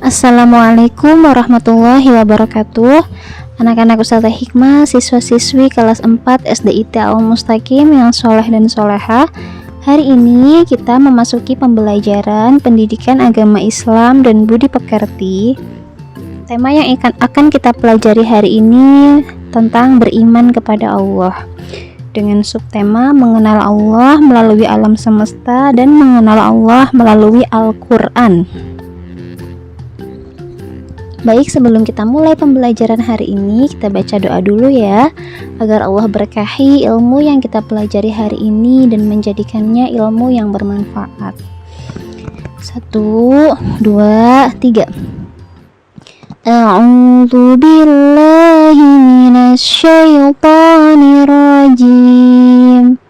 Assalamualaikum warahmatullahi wabarakatuh. Anak-anak Ustazah Hikmah, siswa-siswi kelas 4 SDIT Al-Mustaqim yang soleh dan soleha. Hari ini kita memasuki pembelajaran pendidikan agama Islam dan budi pekerti. Tema yang akan kita pelajari hari ini tentang beriman kepada Allah, dengan subtema mengenal Allah melalui alam semesta dan mengenal Allah melalui Al-Quran. Baik, sebelum kita mulai pembelajaran hari ini, kita baca doa dulu ya, agar Allah berkahi ilmu yang kita pelajari hari ini dan menjadikannya ilmu yang bermanfaat. 1, 2, 3. A'udzu billahi minasy syaithanir rajim.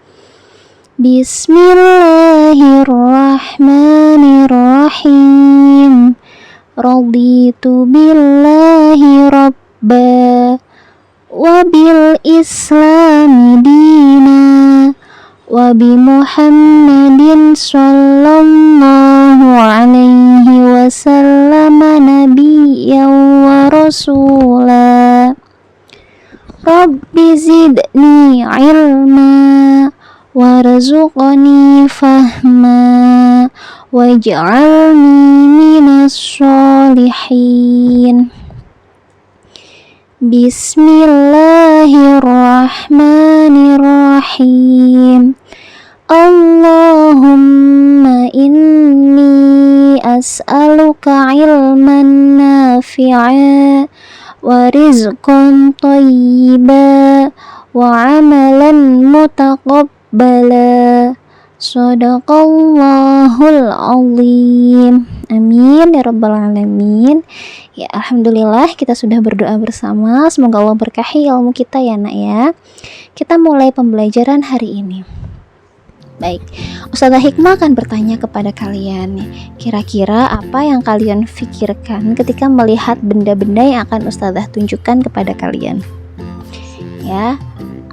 Bismillahirrahmanirrahim. Raditu billahi rabba wa bil islami dina wa bi Muhammadin sallallahu alaihi wasallam nabiyyan wa rasula. Rabbi zidni ilma warzuqni fahma waj'alni minas sholihin. Bismillahirrahmanirrahim. Allahumma inni as'aluka ilman nafi'a wa rizqan thayyiba wa amalan mutaqabbala. Shadaqallahul azim. Amin ya rabbal alamin. Ya, alhamdulillah kita sudah berdoa bersama. Semoga Allah berkahi ilmu kita ya nak ya. Kita mulai pembelajaran hari ini. Baik, Ustazah Hikmah akan bertanya kepada kalian, kira-kira apa yang kalian pikirkan ketika melihat benda-benda yang akan Ustazah tunjukkan kepada kalian? Ya,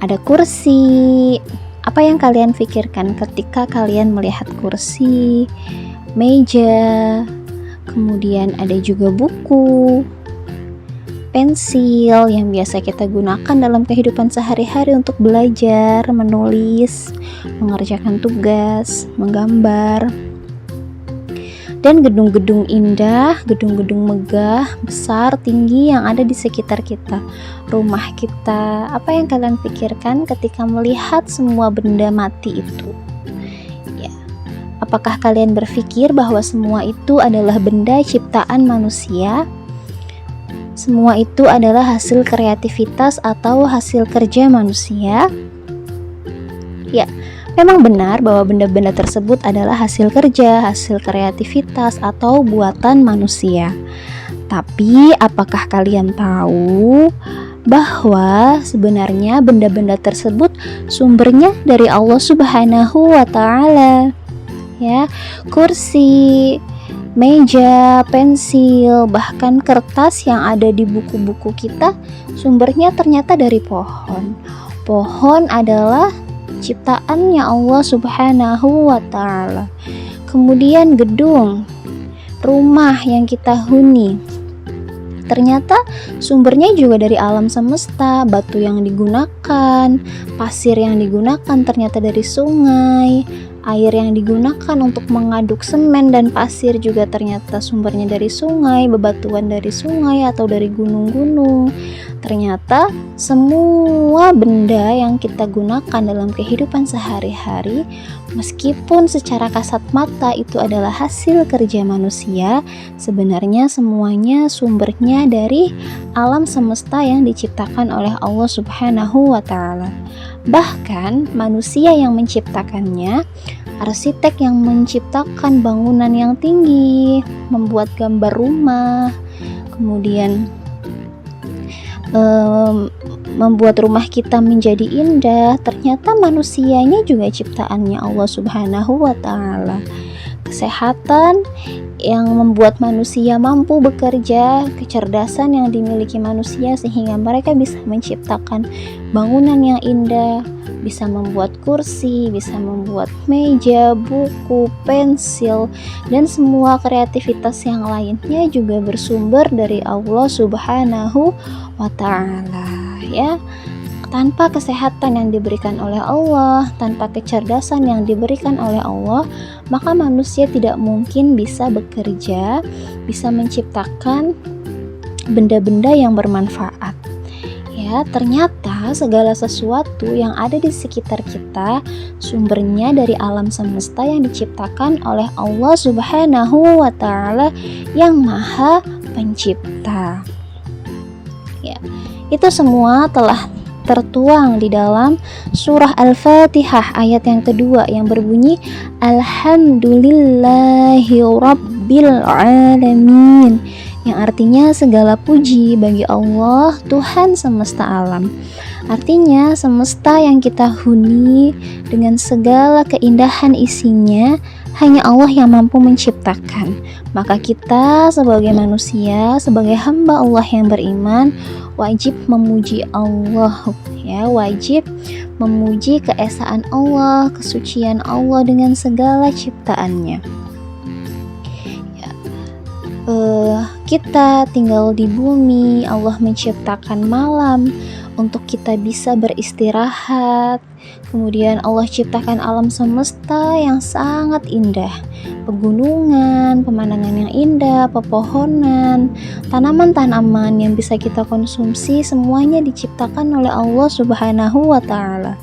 ada kursi. Apa yang kalian pikirkan ketika kalian melihat kursi, meja, kemudian ada juga buku, pensil yang biasa kita gunakan dalam kehidupan sehari-hari untuk belajar, menulis, mengerjakan tugas, menggambar, dan gedung-gedung indah, gedung-gedung megah, besar, tinggi yang ada di sekitar kita, rumah kita. Apa yang kalian pikirkan ketika melihat semua benda mati itu? Ya, apakah kalian berpikir bahwa semua itu adalah benda ciptaan manusia? Semua itu adalah hasil kreativitas atau hasil kerja manusia? Ya, memang benar bahwa benda-benda tersebut adalah hasil kerja, hasil kreativitas atau buatan manusia. Tapi apakah kalian tahu bahwa sebenarnya benda-benda tersebut sumbernya dari Allah Subhanahu wa Ta'ala? Ya, kursi, meja, pensil, bahkan kertas yang ada di buku-buku kita sumbernya ternyata dari pohon. Pohon adalah ciptaannya Allah Subhanahu wa Ta'ala. Kemudian gedung, rumah yang kita huni, ternyata sumbernya juga dari alam semesta. Batu yang digunakan, pasir yang digunakan ternyata dari sungai, air yang digunakan untuk mengaduk semen dan pasir juga ternyata sumbernya dari sungai, bebatuan dari sungai atau dari gunung-gunung. Ternyata semua benda yang kita gunakan dalam kehidupan sehari-hari, meskipun secara kasat mata itu adalah hasil kerja manusia, sebenarnya semuanya sumbernya dari alam semesta yang diciptakan oleh Allah Subhanahu wa Ta'ala. Bahkan manusia yang menciptakannya, arsitek yang menciptakan bangunan yang tinggi, membuat gambar rumah, kemudian membuat rumah kita menjadi indah, ternyata manusianya juga ciptaannya Allah Subhanahu wa Ta'ala. kesehatan yang membuat manusia mampu bekerja, kecerdasan yang dimiliki manusia sehingga mereka bisa menciptakan bangunan yang indah, bisa membuat kursi, bisa membuat meja, buku, pensil, dan semua kreativitas yang lainnya juga bersumber dari Allah Subhanahu wa Ta'ala, ya. Tanpa kesehatan yang diberikan oleh Allah, tanpa kecerdasan yang diberikan oleh Allah, maka manusia tidak mungkin bisa bekerja, bisa menciptakan benda-benda yang bermanfaat. Ya, ternyata segala sesuatu yang ada di sekitar kita sumbernya dari alam semesta yang diciptakan oleh Allah Subhanahu wa Ta'ala yang Maha Pencipta. Ya, itu semua telah tertuang di dalam surah Al-Fatihah ayat yang kedua yang berbunyi Alhamdulillahi Rabbil Alamin, yang artinya segala puji bagi Allah Tuhan semesta alam. Artinya semesta yang kita huni dengan segala keindahan isinya hanya Allah yang mampu menciptakan. Maka kita sebagai manusia, sebagai hamba Allah yang beriman, wajib memuji Allah, ya, wajib memuji keesaan Allah, kesucian Allah dengan segala ciptaannya. Ya, kita tinggal di bumi, Allah menciptakan malam untuk kita bisa beristirahat. Kemudian Allah ciptakan alam semesta yang sangat indah, pegunungan, pemandangan yang indah, pepohonan, tanaman-tanaman yang bisa kita konsumsi, semuanya diciptakan oleh Allah Subhanahu wa Ta'ala.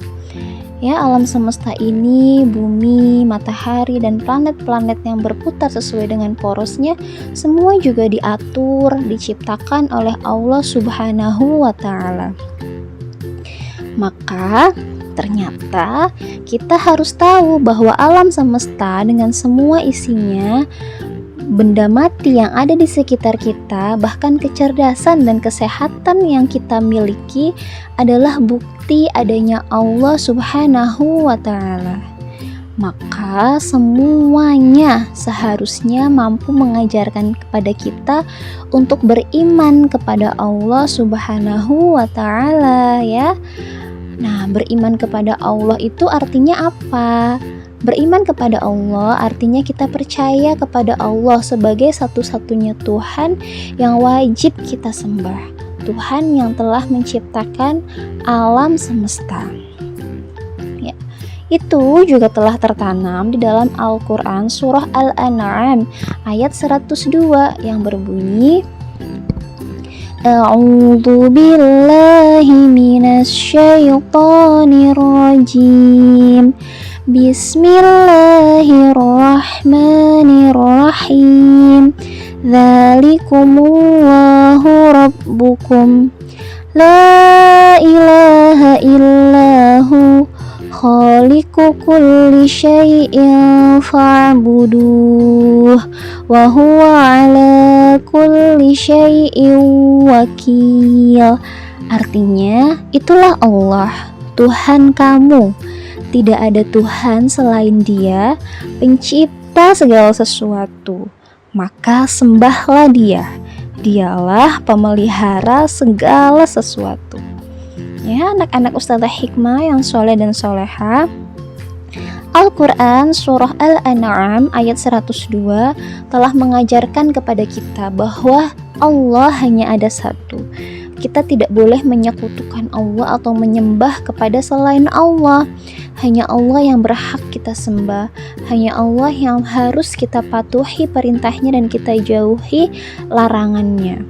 Ya, alam semesta ini, bumi, matahari, dan planet-planet yang berputar sesuai dengan porosnya, semua juga diatur, diciptakan oleh Allah Subhanahu wa Ta'ala. Maka ternyata kita harus tahu bahwa alam semesta dengan semua isinya, benda mati yang ada di sekitar kita, bahkan kecerdasan dan kesehatan yang kita miliki adalah bukti adanya Allah Subhanahu wa Ta'ala. Maka semuanya seharusnya mampu mengajarkan kepada kita untuk beriman kepada Allah Subhanahu wa Ta'ala, ya. Nah, beriman kepada Allah itu artinya apa? Beriman kepada Allah artinya kita percaya kepada Allah sebagai satu-satunya Tuhan yang wajib kita sembah, Tuhan yang telah menciptakan alam semesta. Ya, itu juga telah tertanam di dalam Al-Quran surah Al-An'am ayat 102 yang berbunyi A'udzu billahi minasy syaithanir rajim. Bismillahirrahmanirrahim. Dzalikumullahu rabbukum la ilaha illahu khaliqu kulli syai'in fa'buduh wa huwa ala kulli syai'in wakil. Artinya, itulah Allah, Tuhan kamu. Tidak ada Tuhan selain Dia, pencipta segala sesuatu. Maka sembahlah Dia. Dialah pemelihara segala sesuatu. Ya, anak-anak Ustazah Hikmah yang soleh dan soleha, Al-Quran surah Al-An'am ayat 102 telah mengajarkan kepada kita bahwa Allah hanya ada satu. Kita tidak boleh menyekutukan Allah atau menyembah kepada selain Allah. Hanya Allah yang berhak kita sembah. Hanya Allah yang harus kita patuhi perintahnya dan kita jauhi larangannya.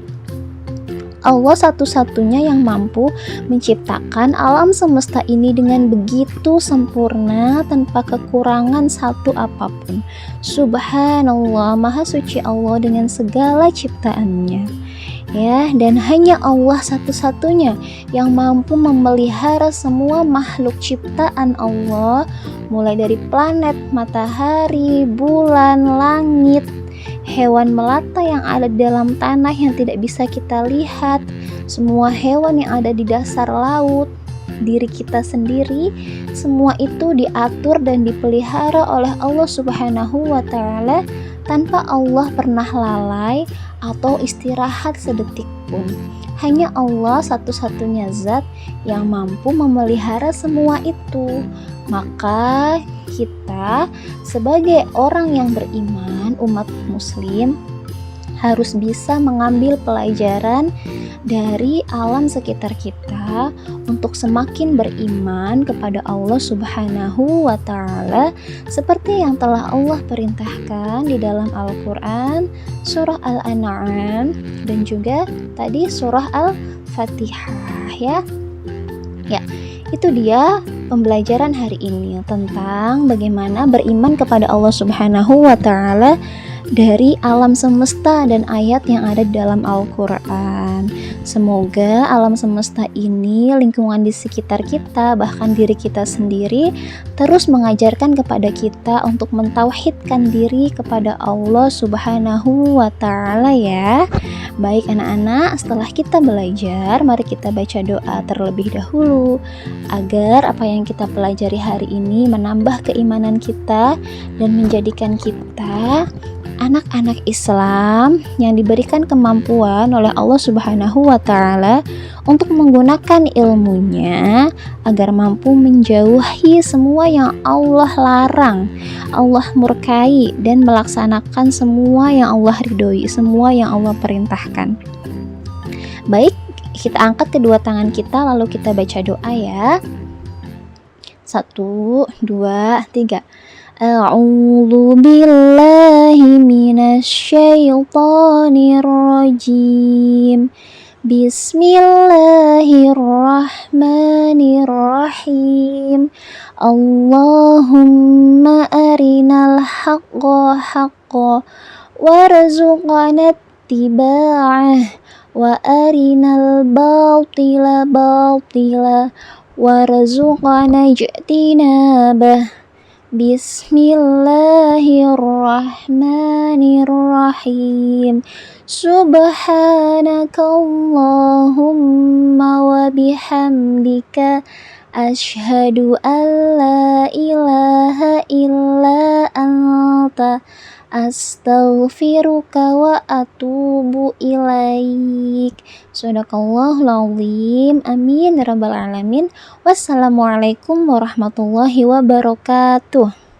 Allah satu-satunya yang mampu menciptakan alam semesta ini dengan begitu sempurna tanpa kekurangan satu apapun. Subhanallah, Maha Suci Allah dengan segala ciptaannya. Ya, dan hanya Allah satu-satunya yang mampu memelihara semua makhluk ciptaan Allah, mulai dari planet, matahari, bulan, langit, hewan melata yang ada di dalam tanah yang tidak bisa kita lihat, semua hewan yang ada di dasar laut, diri kita sendiri, semua itu diatur dan dipelihara oleh Allah Subhanahu wa Ta'ala tanpa Allah pernah lalai atau istirahat sedetik pun. Hanya Allah satu-satunya zat yang mampu memelihara semua itu. Maka kita sebagai orang yang beriman, umat muslim, harus bisa mengambil pelajaran dari alam sekitar kita untuk semakin beriman kepada Allah Subhanahu wa Ta'ala seperti yang telah Allah perintahkan di dalam Al-Quran, surah Al-An'am, dan juga tadi surah Al-Fatihah ya. Ya, itu dia pembelajaran hari ini tentang bagaimana beriman kepada Allah Subhanahu wa Ta'ala dari alam semesta dan ayat yang ada di dalam Al-Quran. Semoga alam semesta ini, lingkungan di sekitar kita, bahkan diri kita sendiri terus mengajarkan kepada kita untuk mentauhidkan diri kepada Allah Subhanahu wa Ta'ala ya. Baik anak-anak, setelah kita belajar, mari kita baca doa terlebih dahulu agar apa yang kita pelajari hari ini menambah keimanan kita dan menjadikan kita anak-anak Islam yang diberikan kemampuan oleh Allah Subhanahu wa Ta'ala untuk menggunakan ilmunya agar mampu menjauhi semua yang Allah larang, Allah murkai, dan melaksanakan semua yang Allah ridhoi, semua yang Allah perintahkan. Baik, kita angkat kedua tangan kita lalu kita baca doa ya. 1, 2, 3. A'udzu billahi minasyaitonir rajim. Bismillahirrahmanirrahim. Allahumma arinal haqqa haqqa warzuqna ittiba'ah wa arinal batila batila warzuqna ijtinabah. Bismillahirrahmanirrahim. Subhanakallahumma wa bihamdika asyhadu an la ilaha illa anta astaghfiruka wa atubu ilaik. Shadaqallahul azim. Amin ya rabbal alamin. Wassalamualaikum warahmatullahi wabarakatuh.